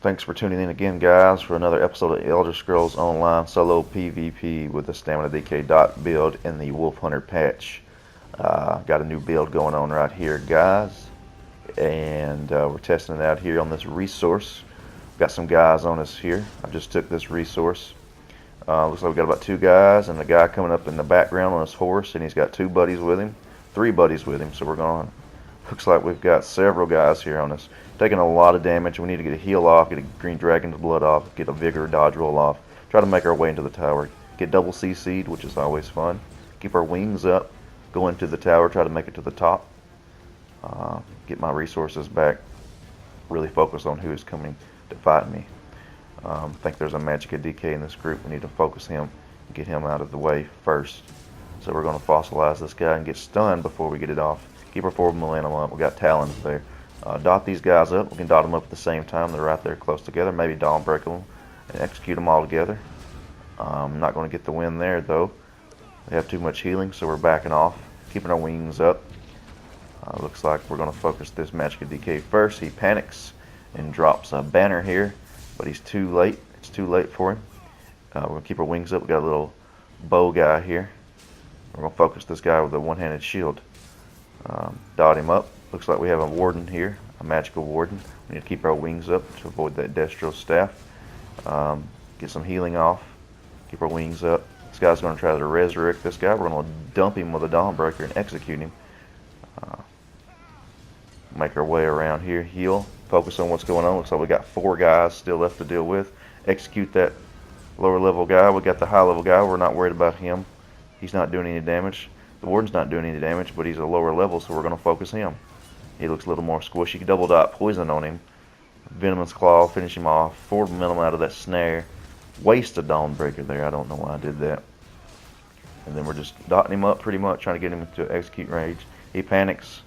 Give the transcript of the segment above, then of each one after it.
Thanks for tuning in again, guys, for another episode of Elder Scrolls Online Solo PvP with the Stam DK dot build in the Wolfhunter patch. Got a new build going on right here, guys, and we're testing it out here on this resource. Got some guys on us here. I just took this resource. Looks like we got about 2 guys, and the guy coming up in the background on his horse, and he's got 2 buddies with him, 3 buddies with him. So we're going. Looks like we've got several guys here on us. Taking a lot of damage. We need to get a heal off, get a green dragon's blood off, get a vigor dodge roll off. Try to make our way into the tower. Get double CC'd, which is always fun. Keep our wings up. Go into the tower. Try to make it to the top. Get my resources back. Really focus on who's coming to fight me. I think there's a Magic DK in this group. We need to focus him and get him out of the way first. So we're going to fossilize this guy and get stunned before we get it off. Keep our forward momentum up. We got talons there. Dot these guys up. We can dot them up at the same time. They're right there close together. Maybe dawn break them and execute them all together. I'm not going to get the win there though. They have too much healing, so we're backing off, keeping our wings up. Looks like we're going to focus this Magic DK first. He panics and drops a banner here, but he's too late. It's too late for him. We're going to keep our wings up. We got a little bow guy here. We're going to focus this guy with a one-handed shield. Dot him up. Looks like we have a warden here, a magical warden. We need to keep our wings up to avoid that destro staff. Get some healing off. Keep our wings up. This guy's going to try to resurrect this guy. We're going to dump him with a dawnbreaker and execute him. Make our way around here. Heal. Focus on what's going on. Looks like we got 4 guys still left to deal with. Execute that lower level guy. We got the high level guy. We're not worried about him. He's not doing any damage. The warden's not doing any damage, but he's a lower level, so we're going to focus him. He looks a little more squishy. Double dot poison on him. Venomous claw, finish him off. Forward momentum out of that snare. Waste a dawnbreaker there. I don't know why I did that. And then we're just dotting him up pretty much, trying to get him to execute range. He panics,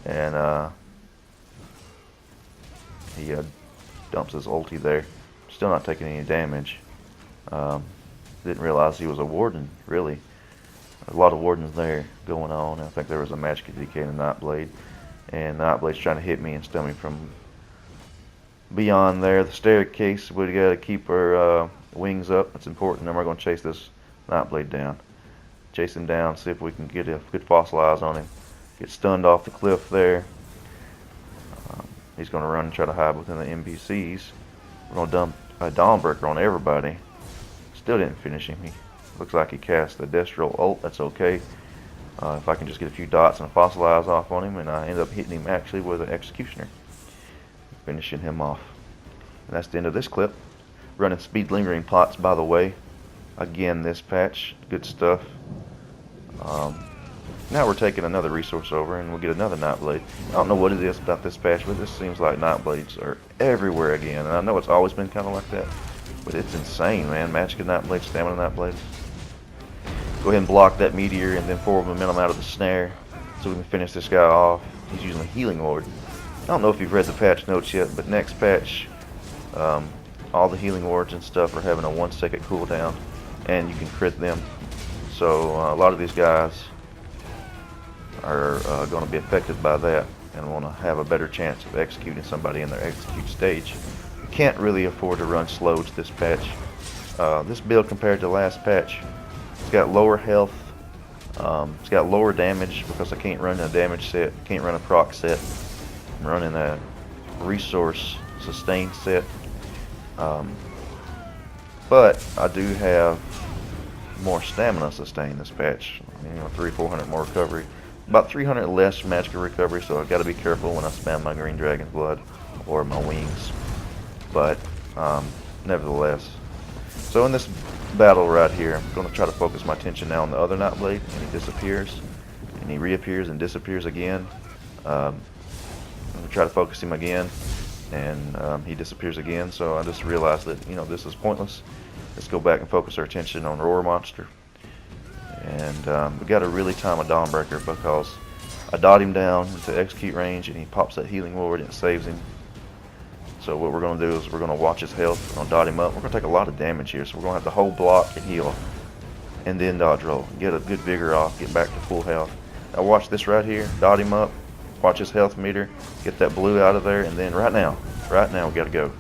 and he dumps his ulti there. Still not taking any damage. Didn't realize he was a warden, really. A lot of wardens there going on. I think there was a Magic DK and a nightblade. And nightblade's trying to hit me and stun me from beyond there. The staircase, we got to keep our wings up. It's important. Then we're going to chase this nightblade down. Chase him down, see if we can get a good fossilize on him. Get stunned off the cliff there. He's going to run and try to hide within the NPCs. We're going to dump a dawnbreaker on everybody. Still didn't finish him. He looks like he cast the Destro ult. That's okay. If I can just get a few dots and fossilize off on him, and I end up hitting him actually with an executioner, finishing him off. And that's the end of this clip. Running speed lingering plots, by the way. Again, this patch, good stuff. Now we're taking another resource over, and we'll get another nightblade. I don't know what it is about this patch, but this seems like nightblades are everywhere again. And I know it's always been kind of like that, but it's insane, man. Magic nightblade, stamina nightblade. Go ahead and block that meteor and then forward momentum out of the snare so we can finish this guy off. He's using a healing ward. I don't know if you've read the patch notes yet, but next patch, all the healing wards and stuff are having a 1-second cooldown, and you can crit them. So a lot of these guys are going to be affected by that and want to have a better chance of executing somebody in their execute stage. You can't really afford to run slows this patch. This build compared to last patch, it's got lower health, it's got lower damage because I can't run a damage set, can't run a proc set. I'm running a resource sustain set, but I do have more stamina sustain this patch. 300-400 more recovery, about 300 less magical recovery, so I've got to be careful when I spam my green dragon's blood or my wings, but nevertheless. So in this battle right here, I'm going to try to focus my attention now on the other nightblade, and he disappears, and he reappears and disappears again. I'm going to try to focus him again, and he disappears again. So I just realized that this is pointless. Let's go back and focus our attention on Roar Monster, and we got to really time a dawnbreaker because I dot him down into execute range, and he pops that healing ward and it saves him. So what we're going to do is we're going to watch his health. We're going to dot him up. We're going to take a lot of damage here, so we're going to have to hold block and heal, and then dodge roll. Get a good vigor off, get back to full health. Now watch this right here. Dot him up. Watch his health meter. Get that blue out of there, and then right now we got to go.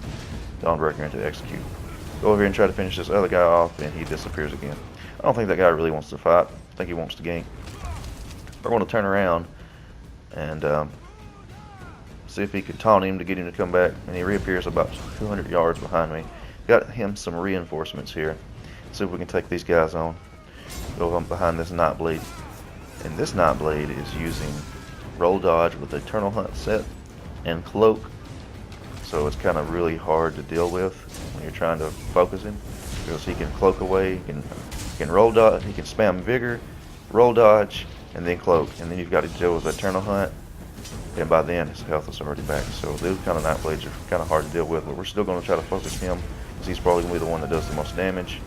Dawnbreaker into execute. Go over here and try to finish this other guy off, and he disappears again. I don't think that guy really wants to fight. I think he wants to gank. We're going to turn around and see if he can taunt him to get him to come back, and he reappears about 200 yards behind me. Got him some reinforcements here. See if we can take these guys on. Go on behind this nightblade, and this nightblade is using roll dodge with Eternal Hunt set and cloak, so it's kind of really hard to deal with when you're trying to focus him, because he can cloak away, he can roll dodge, he can spam vigor, roll dodge, and then cloak, and then you've got to deal with Eternal Hunt, and by then his health is already back. So those kind of nightblades are kind of hard to deal with, but we're still going to try to focus him, because he's probably going to be the one that does the most damage.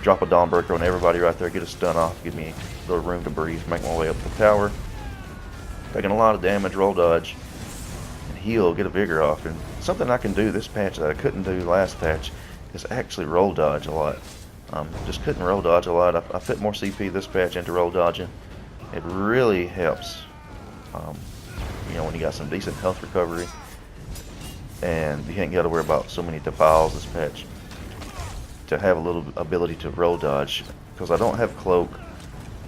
Drop a Dawnbreaker on everybody right there, get a stun off, give me a little room to breathe, make my way up the tower. Taking a lot of damage, roll dodge, and heal, get a vigor off. And something I can do this patch that I couldn't do last patch is actually roll dodge a lot. Just couldn't roll dodge a lot. I put more CP this patch into roll dodging. It really helps, you know, when you got some decent health recovery and you ain't got to worry about so many defiles this patch, to have a little ability to roll dodge, because I don't have cloak,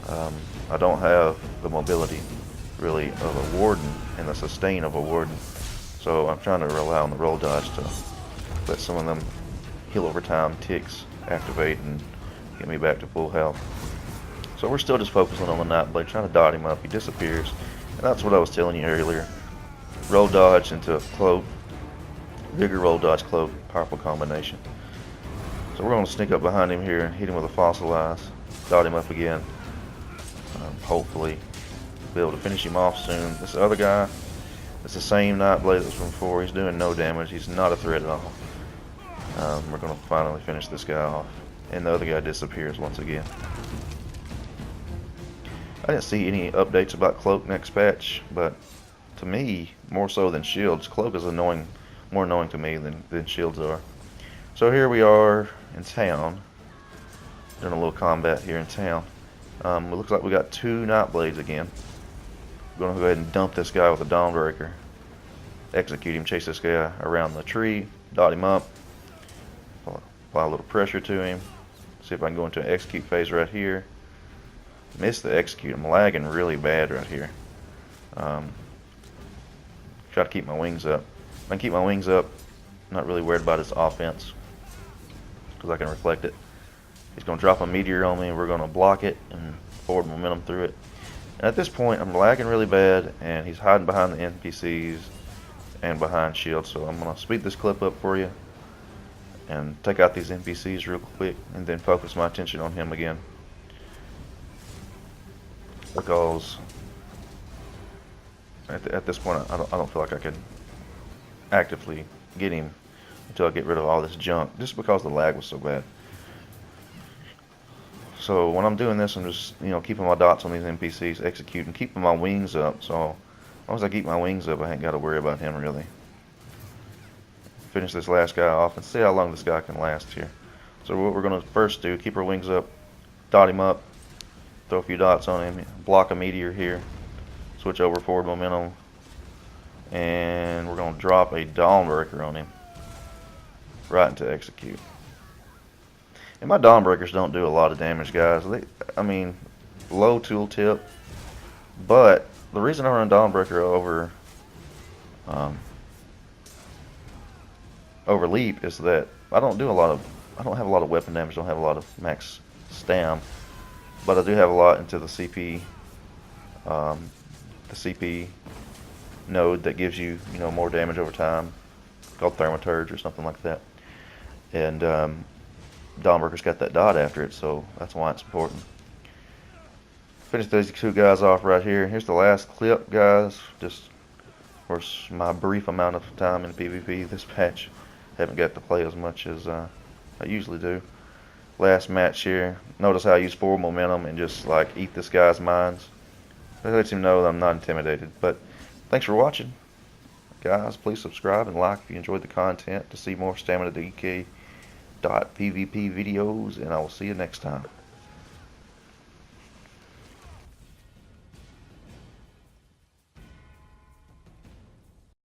I don't have the mobility really of a warden and the sustain of a warden, so I'm trying to rely on the roll dodge to let some of them heal over time, ticks activate, and get me back to full health. So we're still just focusing on the nightblade, trying to dot him up. He disappears, and that's what I was telling you earlier. Roll dodge into cloak, vigor, roll dodge, cloak, powerful combination. So we're going to sneak up behind him here and hit him with a fossilize, dot him up again. Hopefully be able to finish him off soon. This other guy, it's the same nightblade that's from before. He's doing no damage. He's not a threat at all. We're going to finally finish this guy off, and the other guy disappears once again. I didn't see any updates about cloak next patch, but to me, more so than shields, cloak is annoying, more annoying to me than shields are. So here we are in town, doing a little combat here in town. It looks like we got two nightblades again. We're going to go ahead and dump this guy with a Dawnbreaker, execute him, chase this guy around the tree, dot him up, apply a little pressure to him, see if I can go into an execute phase right here. Missed the execute. I'm lagging really bad right here. Try to keep my wings up. If I can keep my wings up, I'm not really worried about his offense, because I can reflect it. He's going to drop a meteor on me, and we're going to block it and forward momentum through it. And at this point, I'm lagging really bad, and he's hiding behind the NPCs and behind shields. So I'm going to speed this clip up for you and take out these NPCs real quick, and then focus my attention on him again. Because at this point, I don't feel like I can actively get him until I get rid of all this junk, just because the lag was so bad. So when I'm doing this, I'm just, you know, keeping my dots on these NPCs, executing, keeping my wings up. So as long as I keep my wings up, I ain't got to worry about him really. Finish this last guy off and see how long this guy can last here. So what we're going to first do, keep our wings up, dot him up, throw a few dots on him, block a meteor here, switch over forward momentum, and we're going to drop a Dawnbreaker on him right into execute. And my Dawnbreakers don't do a lot of damage, guys. I mean, low tooltip, but the reason I run Dawnbreaker over leap is that I don't have a lot of weapon damage, don't have a lot of max stam, but I do have a lot into the CP node that gives you, more damage over time, called Thaumaturge or something like that. And Dawnbreaker's got that dot after it, so that's why it's important. Finish these two guys off right here. Here's the last clip, guys. Just, of course, my brief amount of time in PvP this patch. Haven't got to play as much as I usually do. Last match here. Notice how I use forward momentum and just like eat this guy's minds. That lets him know that I'm not intimidated. But thanks for watching, guys. Please subscribe and like if you enjoyed the content to see more Stam DK PvP videos, and I will see you next time.